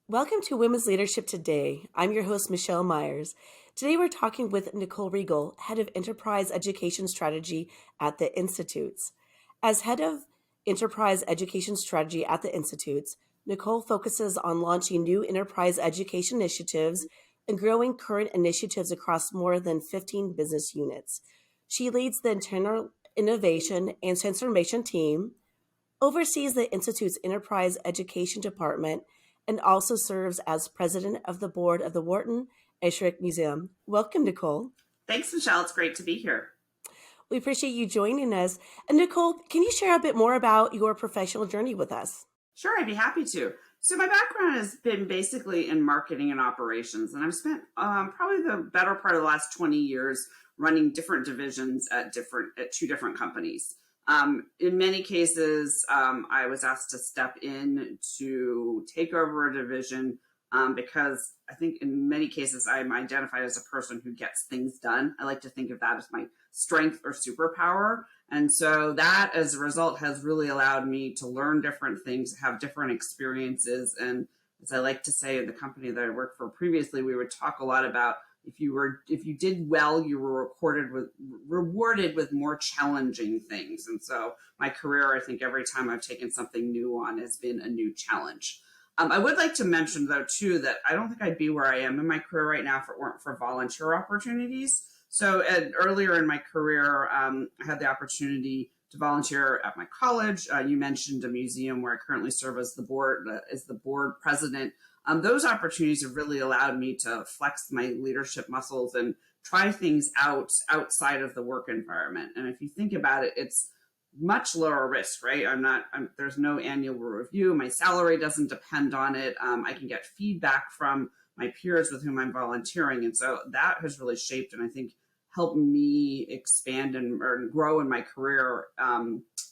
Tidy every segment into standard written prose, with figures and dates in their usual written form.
Welcome to Women's Leadership Today. I'm your host, Michelle Myers. Today we're talking with Nicole Riegl, Head of Enterprise Education Strategy at the Institutes. As Head of Enterprise Education Strategy at the Institutes, Nicole focuses on launching new enterprise education initiatives and growing current initiatives across more than 15 business units. She leads the internal innovation and transformation team, oversees the Institute's Enterprise Education Department, and also serves as president of the board of the Wharton Esherick Museum. Welcome, Nicole. Thanks, Michelle. It's great to be here. We appreciate you joining us. And Nicole, can you share a bit more about your professional journey with us? Sure, I'd be happy to. So my background has been basically in marketing and operations, and I've spent probably the better part of the last 20 years running different divisions at two different companies. In many cases, I was asked to step in to take over a division because I think in many cases I'm identified as a person who gets things done. I like to think of that as my strength or superpower. And so that, as a result, has really allowed me to learn different things, have different experiences. And as I like to say in the company that I worked for previously, we would talk a lot about if you did well, you were rewarded with more challenging things. And so my career, I think every time I've taken something new on has been a new challenge. I would like to mention, though, too, that I don't think I'd be where I am in my career right now if it weren't for volunteer opportunities. So earlier in my career, I had the opportunity to volunteer at my college. You mentioned a museum where I currently serve as the board president. Those opportunities have really allowed me to flex my leadership muscles and try things outside of the work environment. And if you think about it, it's much lower risk, right? There's no annual review. My salary doesn't depend on it. I can get feedback from my peers with whom I'm volunteering. And so that has really shaped and I think helped me expand and grow in my career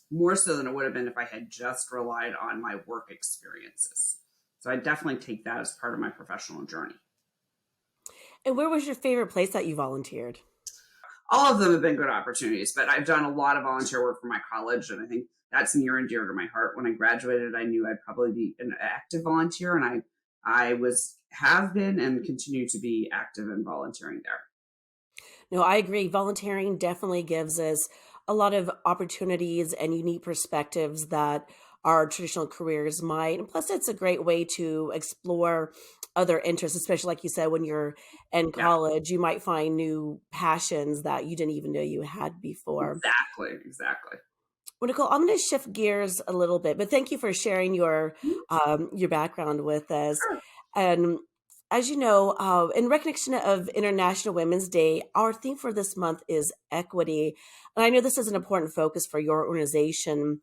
more so than it would have been if I had just relied on my work experiences. So I definitely take that as part of my professional journey. And where was your favorite place that you volunteered? All of them have been good opportunities, but I've done a lot of volunteer work for my college, and I think that's near and dear to my heart. When I graduated, I knew I'd probably be an active volunteer, and I have been and continue to be active in volunteering there. No, I agree. Volunteering definitely gives us a lot of opportunities and unique perspectives that our traditional careers might. And plus, it's a great way to explore other interests, especially like you said, when you're in college, you might find new passions that you didn't even know you had before. Exactly. Well, Nicole, I'm going to shift gears a little bit, but thank you for sharing your background with us. Sure. And as you know, in recognition of International Women's Day, our theme for this month is equity. And I know this is an important focus for your organization.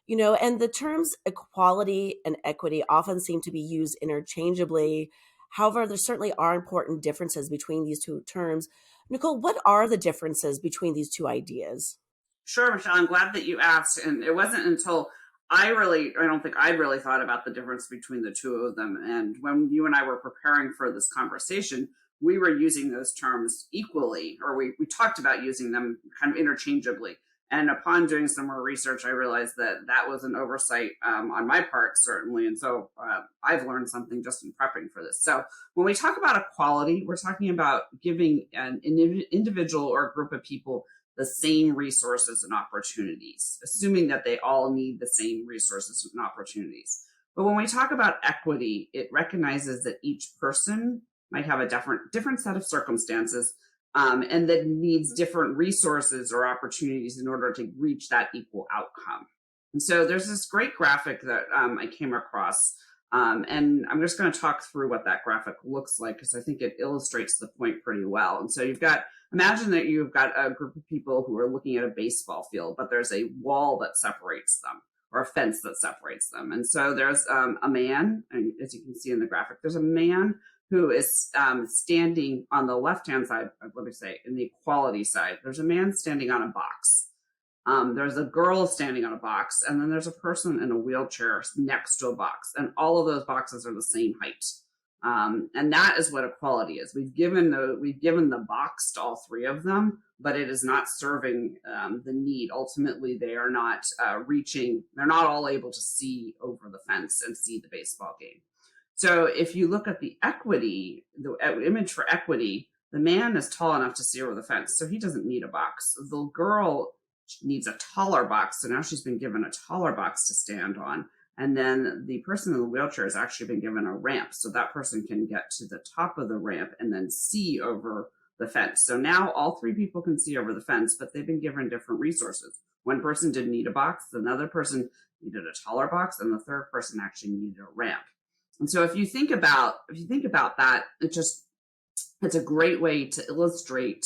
You know, and the terms equality and equity often seem to be used interchangeably. However, there certainly are important differences between these two terms. Nicole, what are the differences between these two ideas? Sure, Michelle. I'm glad that you asked. And it wasn't until I don't think I'd really thought about the difference between the two of them. And when you and I were preparing for this conversation, we were using those terms equally, or we talked about using them kind of interchangeably. And upon doing some more research, I realized that was an oversight on my part, certainly. And so I've learned something just in prepping for this. So when we talk about equality, we're talking about giving an individual or a group of people the same resources and opportunities, assuming that they all need the same resources and opportunities. But when we talk about equity, it recognizes that each person might have a different set of circumstances and that needs different resources or opportunities in order to reach that equal outcome. And so there's this great graphic that I came across, and I'm just going to talk through what that graphic looks like because I think it illustrates the point pretty well. And so imagine that you've got a group of people who are looking at a baseball field, but there's a wall that separates them or a fence that separates them. And so there's a man, and as you can see in the graphic, there's a man who is standing on the left-hand side, let me say, in the equality side. There's a man standing on a box. There's a girl standing on a box, and then there's a person in a wheelchair next to a box, and all of those boxes are the same height. And that is what equality is. We've given the box to all three of them, but it is not serving the need. Ultimately, they are not reaching. They're not all able to see over the fence and see the baseball game. So if you look at the equity, the image for equity, the man is tall enough to see over the fence, so he doesn't need a box. The girl needs a taller box, so now she's been given a taller box to stand on. And then the person in the wheelchair has actually been given a ramp, so that person can get to the top of the ramp and then see over the fence. So now all three people can see over the fence, but they've been given different resources. One person didn't need a box, another person needed a taller box, and the third person actually needed a ramp. And so if you think about that, it's a great way to illustrate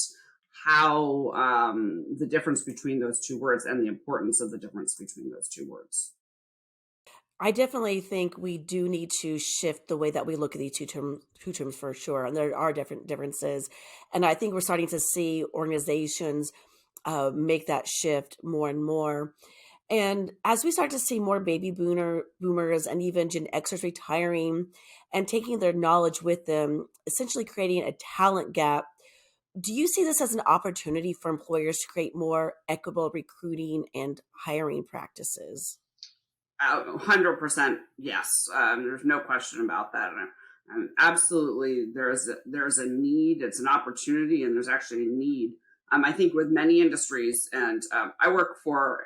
how the difference between those two words and the importance of the difference between those two words. I definitely think we do need to shift the way that we look at these two terms for sure. And there are different differences. And I think we're starting to see organizations make that shift more and more. And as we start to see more boomers and even Gen Xers retiring and taking their knowledge with them, essentially creating a talent gap, do you see this as an opportunity for employers to create more equitable recruiting and hiring practices? 100% yes. There's no question about that. And absolutely, there's a need. It's an opportunity, and there's actually a need. I think with many industries, and I work for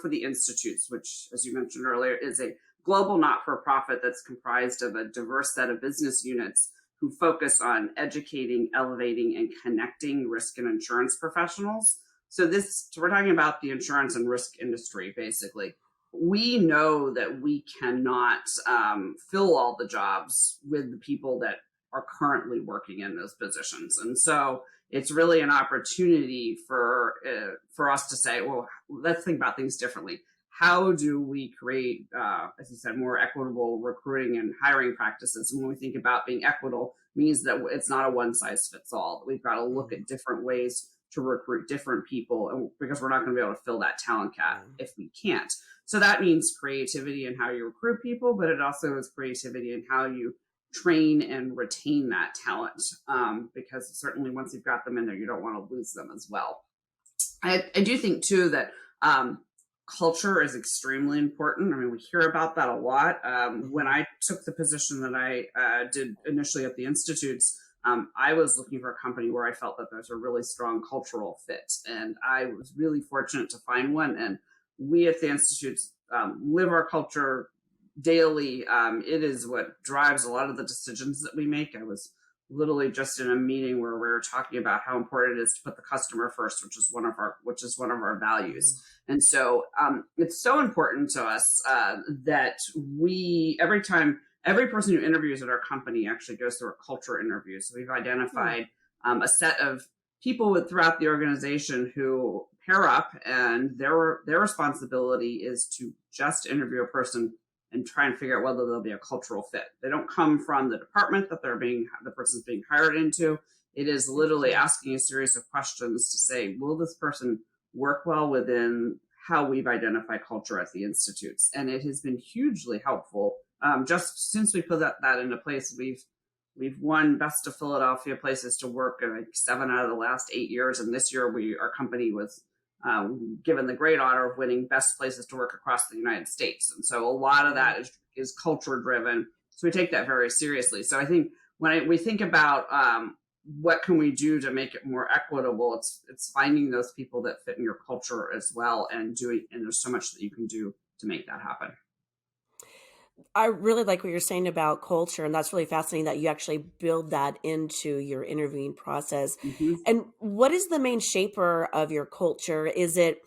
the Institutes, which, as you mentioned earlier, is a global not-for-profit that's comprised of a diverse set of business units who focus on educating, elevating, and connecting risk and insurance professionals. So we're talking about the insurance and risk industry, basically. We know that we cannot fill all the jobs with the people that are currently working in those positions. And so it's really an opportunity for us to say, well, let's think about things differently. How do we create, as you said, more equitable recruiting and hiring practices? And when we think about being equitable, means that it's not a one size fits all. We've got to look at different ways to recruit different people, and because we're not going to be able to fill that talent gap if we can't. So that means creativity in how you recruit people, but it also is creativity in how you train and retain that talent, because certainly once you've got them in there, you don't want to lose them as well. I do think too that culture is extremely important. I mean, we hear about that a lot. When I took the position that I did initially at the Institutes, I was looking for a company where I felt that there's a really strong cultural fit. And I was really fortunate to find one. And we at the Institutes live our culture daily. It is what drives a lot of the decisions that we make. I was literally just in a meeting where we were talking about how important it is to put the customer first, which is one of our values. And so it's so important to us that every person who interviews at our company actually goes through a culture interview. So we've identified a set of people throughout the organization who pair up, and their responsibility is to just interview a person and try and figure out whether there'll be a cultural fit. They don't come from the department that the person's being hired into. It is literally asking a series of questions to say, will this person work well within how we've identified culture at the Institutes? And it has been hugely helpful. Just since we put that into place, we've won Best of Philadelphia Places to Work in like 7 out of the last 8 years. And this year our company was given the great honor of winning Best Places to Work across the United States. And so a lot of that is culture driven. So we take that very seriously. So I think when we think about what can we do to make it more equitable, it's finding those people that fit in your culture as well, and there's so much that you can do to make that happen. I really like what you're saying about culture, and that's really fascinating that you actually build that into your interviewing process. Mm-hmm. And what is the main shaper of your culture? Is it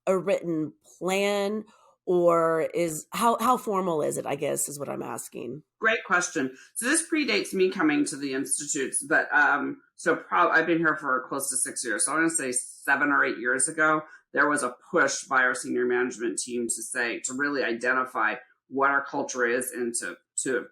a written plan, or how formal is it, I guess, is what I'm asking. Great question. So this predates me coming to the Institutes, but I've been here for close to 6 years. So I want to say 7 or 8 years ago, there was a push by our senior management team to really identify what our culture is and to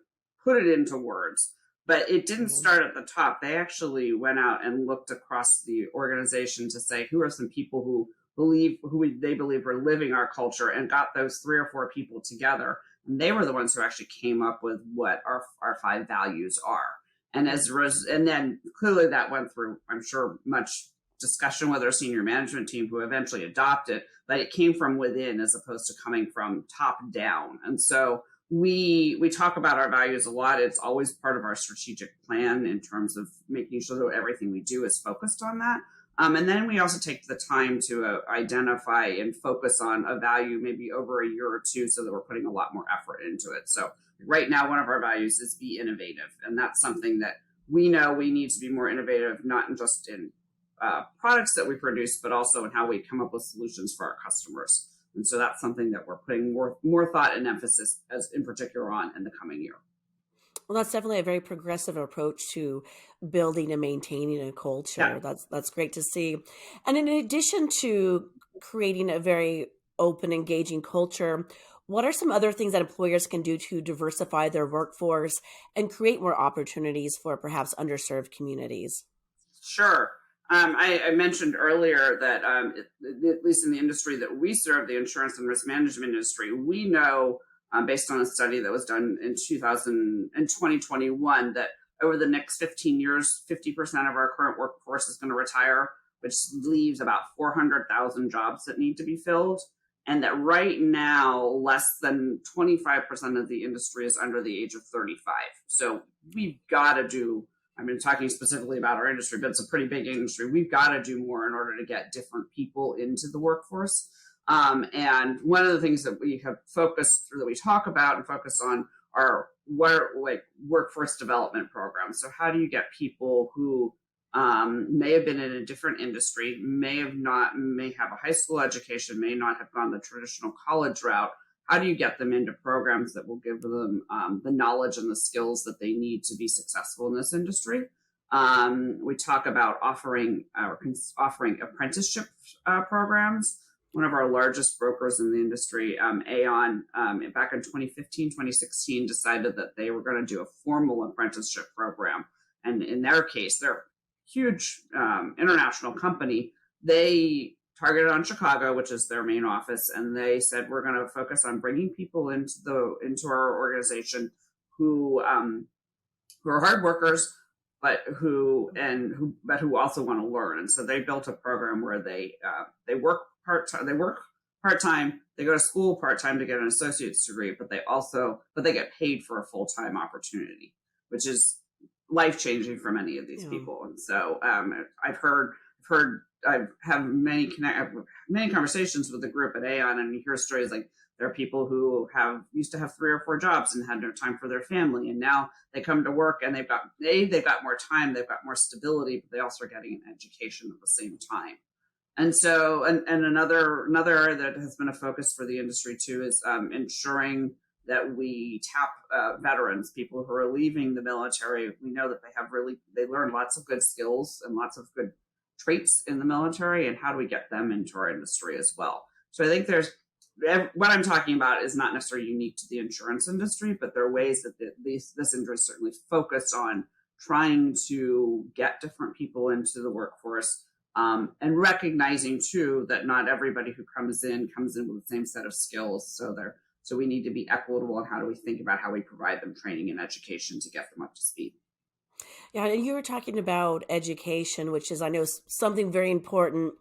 put it into words. But it didn't start at the top. They actually went out and looked across the organization to say, who are some people who they believe were living our culture, and got those 3 or 4 people together. And they were the ones who actually came up with what our 5 values are. And and then clearly that went through, I'm sure, much discussion with our senior management team, who eventually adopted, but it came from within as opposed to coming from top down. And so we talk about our values a lot. It's always part of our strategic plan in terms of making sure that everything we do is focused on that. And then we also take the time to identify and focus on a value maybe over a year or two, so that we're putting a lot more effort into it. So right now, one of our values is be innovative. And that's something that we know we need to be more innovative, not just in products that we produce, but also in how we come up with solutions for our customers. And so that's something that we're putting more thought and emphasis, as in particular, on in the coming year. Well, that's definitely a very progressive approach to building and maintaining a culture. Yeah. That's great to see. And in addition to creating a very open, engaging culture, what are some other things that employers can do to diversify their workforce and create more opportunities for perhaps underserved communities? Sure. I mentioned earlier that at least in the industry that we serve, the insurance and risk management industry, we know, based on a study that was done in 2021, that over the next 15 years, 50% of our current workforce is going to retire, which leaves about 400,000 jobs that need to be filled. And that right now, less than 25% of the industry is under the age of 35. So we've got to do, I've been talking specifically about our industry, but it's a pretty big industry. We've got to do more in order to get different people into the workforce. And one of the things that we have focused, or that we talk about and focus on, are workforce development programs. So how do you get people who may have been in a different industry, may have a high school education, may not have gone the traditional college route? How do you get them into programs that will give them the knowledge and the skills that they need to be successful in this industry? We talk about offering apprenticeship programs. One of our largest brokers in the industry, Aon, back in 2015, 2016, decided that they were going to do a formal apprenticeship program. And in their case, they're a huge international company. They targeted on Chicago, which is their main office, and they said, we're going to focus on bringing people into our organization who are hard workers, but who also want to learn. And so they built a program where they work part-time, they go to school part-time to get an associate's degree, but they get paid for a full-time opportunity, which is life-changing for many of these people. And so I have many conversations with the group at Aon, and you hear stories like there are people who used to have 3 or 4 jobs and had no time for their family, and now they come to work and they've got more time, they've got more stability, but they also are getting an education at the same time. And so, and another area that has been a focus for the industry too is ensuring that we tap veterans, people who are leaving the military. We know that they learn lots of good skills and lots of good traits in the military, and how do we get them into our industry as well? So I think what I'm talking about is not necessarily unique to the insurance industry, but there are ways that this industry is certainly focused on trying to get different people into the workforce, and recognizing too that not everybody who comes in with the same set of skills. So we need to be equitable in how do we think about how we provide them training and education to get them up to speed. Yeah, and you were talking about education, which is, I know, something very important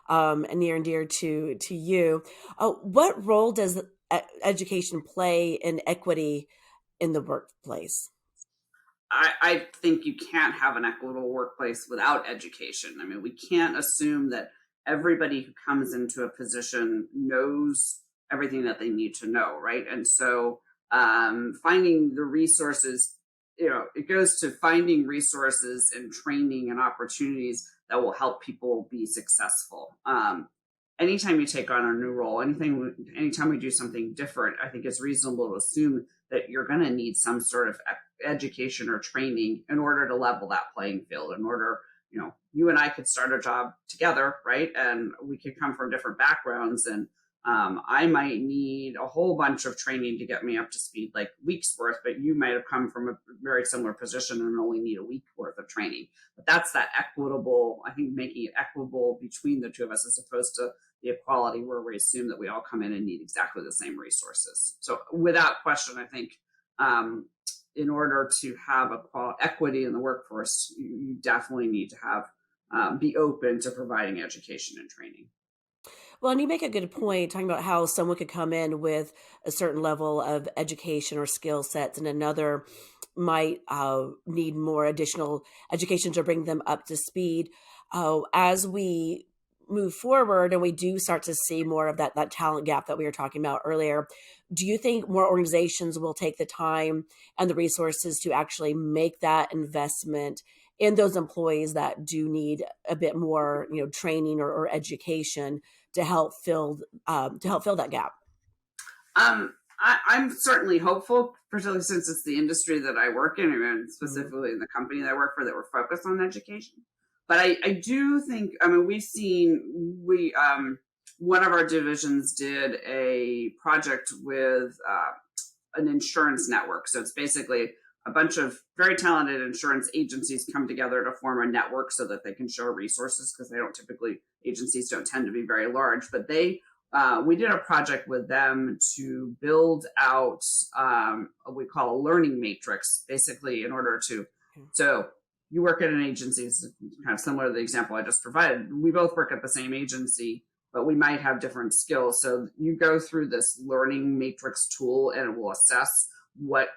and near and dear to you. What role does education play in equity in the workplace? I think you can't have an equitable workplace without education. I mean, we can't assume that everybody who comes into a position knows everything that they need to know, right? And so finding the resources, it goes to finding resources and training and opportunities that will help people be successful. Anytime you take on a new role, anytime we do something different, I think it's reasonable to assume that you're going to need some sort of education or training in order to level that playing field. In order, you and I could start a job together, right? And we could come from different backgrounds, and I might need a whole bunch of training to get me up to speed, like weeks worth, but you might have come from a very similar position and only need a week worth of training. But that's that equitable, I think making it equitable between the two of us as opposed to the equality where we assume that we all come in and need exactly the same resources. So without question, I think in order to have equity in the workforce, you definitely need to have be open to providing education and training. Well, and you make a good point talking about how someone could come in with a certain level of education or skill sets, and another might need more additional education to bring them up to speed. As we move forward and we do start to see more of that talent gap that we were talking about earlier, do you think more organizations will take the time and the resources to actually make that investment in those employees that do need a bit more, training or education to help fill that gap? I'm certainly hopeful, particularly since it's the industry that I work in, and Mhm. specifically in the company that I work for, that we're focused on education. But I do think, I mean, we one of our divisions did a project with an insurance network. So it's basically a bunch of very talented insurance agencies come together to form a network so that they can share resources because they don't typically, agencies don't tend to be very large, but we did a project with them to build out what we call a learning matrix, basically in order to, Okay. so you work at an agency, it's kind of similar to the example I just provided. We both work at the same agency, but we might have different skills. So you go through this learning matrix tool, and it will assess what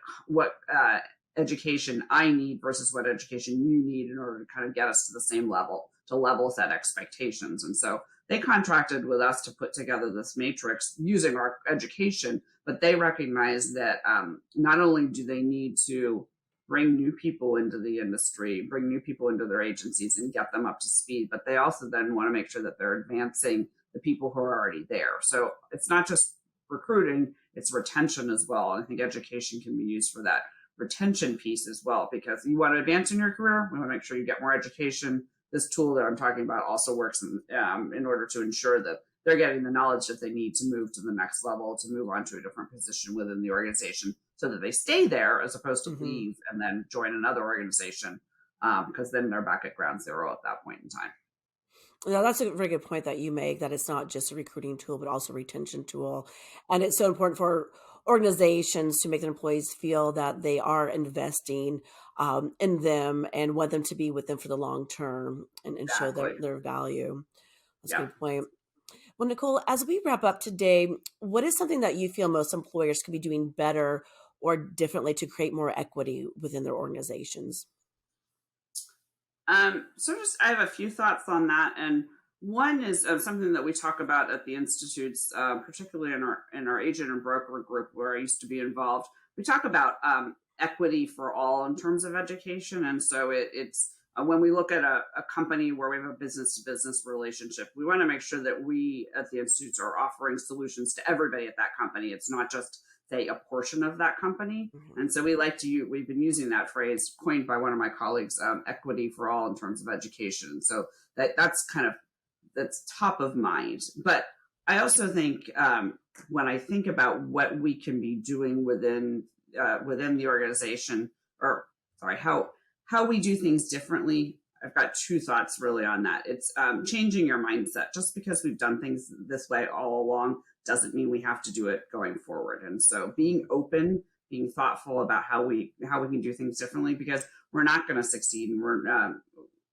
education I need versus what education you need in order to kind of get us to the same level, to level set expectations. And so they contracted with us to put together this matrix using our education, but they recognize that not only do they need to bring new people into the industry, bring new people into their agencies and get them up to speed, but they also then want to make sure that they're advancing the people who are already there. So it's not just recruiting, it's retention as well. And I think education can be used for that retention piece as well, because you want to advance in your career, we want to make sure you get more education. This tool that I'm talking about also works in order to ensure that they're getting the knowledge that they need to move to the next level, to move on to a different position within the organization so that they stay there as opposed to Mhm. leave and then join another organization, because then they're back at ground zero at that point in time. Now, that's a very good point that you make, that it's not just a recruiting tool, but also a retention tool. And it's so important for organizations to make their employees feel that they are investing in them and want them to be with them for the long term and show Exactly. their value. That's a Yeah. good point. Well, Nicole, as we wrap up today, what is something that you feel most employers could be doing better or differently to create more equity within their organizations? So just I have a few thoughts on that, and one is something that we talk about at the institutes, particularly in our agent and broker group where I used to be involved. We talk about equity for all in terms of education, and so it's when we look at a company where we have a business to business relationship, we want to make sure that we at the institutes are offering solutions to everybody at that company. It's not just say a portion of that company. Mhm. And so we've been using that phrase coined by one of my colleagues, equity for all in terms of education. So that's top of mind. But I also think when I think about what we can be doing within the organization, or sorry, how we do things differently, I've got two thoughts really on that. It's changing your mindset. Just because we've done things this way all along doesn't mean we have to do it going forward. And so being open, being thoughtful about how we can do things differently, because we're not going to succeed, and we're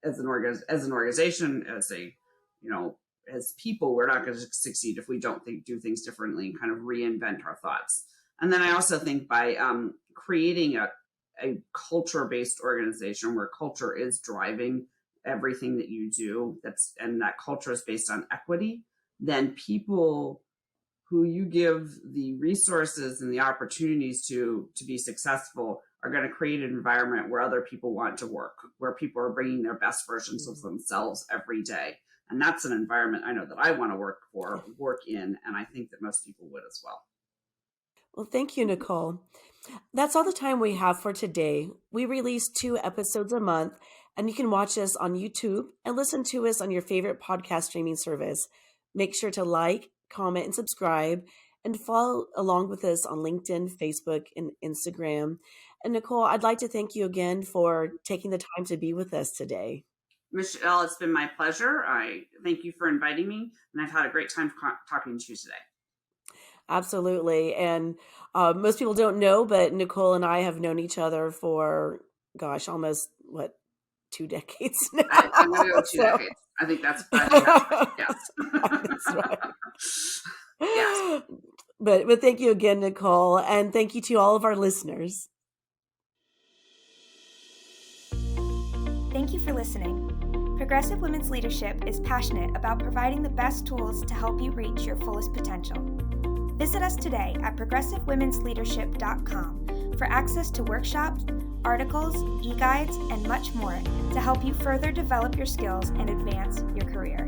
as an organization, as people, we're not going to succeed if we don't do things differently and kind of reinvent our thoughts. And then I also think by creating a culture based organization where culture is driving everything that you do, and that culture is based on equity, then people who you give the resources and the opportunities to be successful are going to create an environment where other people want to work, where people are bringing their best versions of themselves every day. And that's an environment I know that I want to work in, and I think that most people would as well. Well, thank you, Nicole. That's all the time we have for today. We release 2 episodes a month, and you can watch us on YouTube and listen to us on your favorite podcast streaming service. Make sure to like, comment, and subscribe, and follow along with us on LinkedIn, Facebook, and Instagram. And Nicole, I'd like to thank you again for taking the time to be with us today. Michelle, it's been my pleasure. I thank you for inviting me, and I've had a great time talking to you today. Absolutely. And most people don't know, but Nicole and I have known each other for, almost 2 decades now. I'm going to go 2 decades. I think that's yes. That's right. Yes. But thank you again, Nicole, and thank you to all of our listeners. Thank you for listening. Progressive Women's Leadership is passionate about providing the best tools to help you reach your fullest potential. Visit us today at progressivewomensleadership.com for access to workshops, articles, e-guides, and much more to help you further develop your skills and advance your career.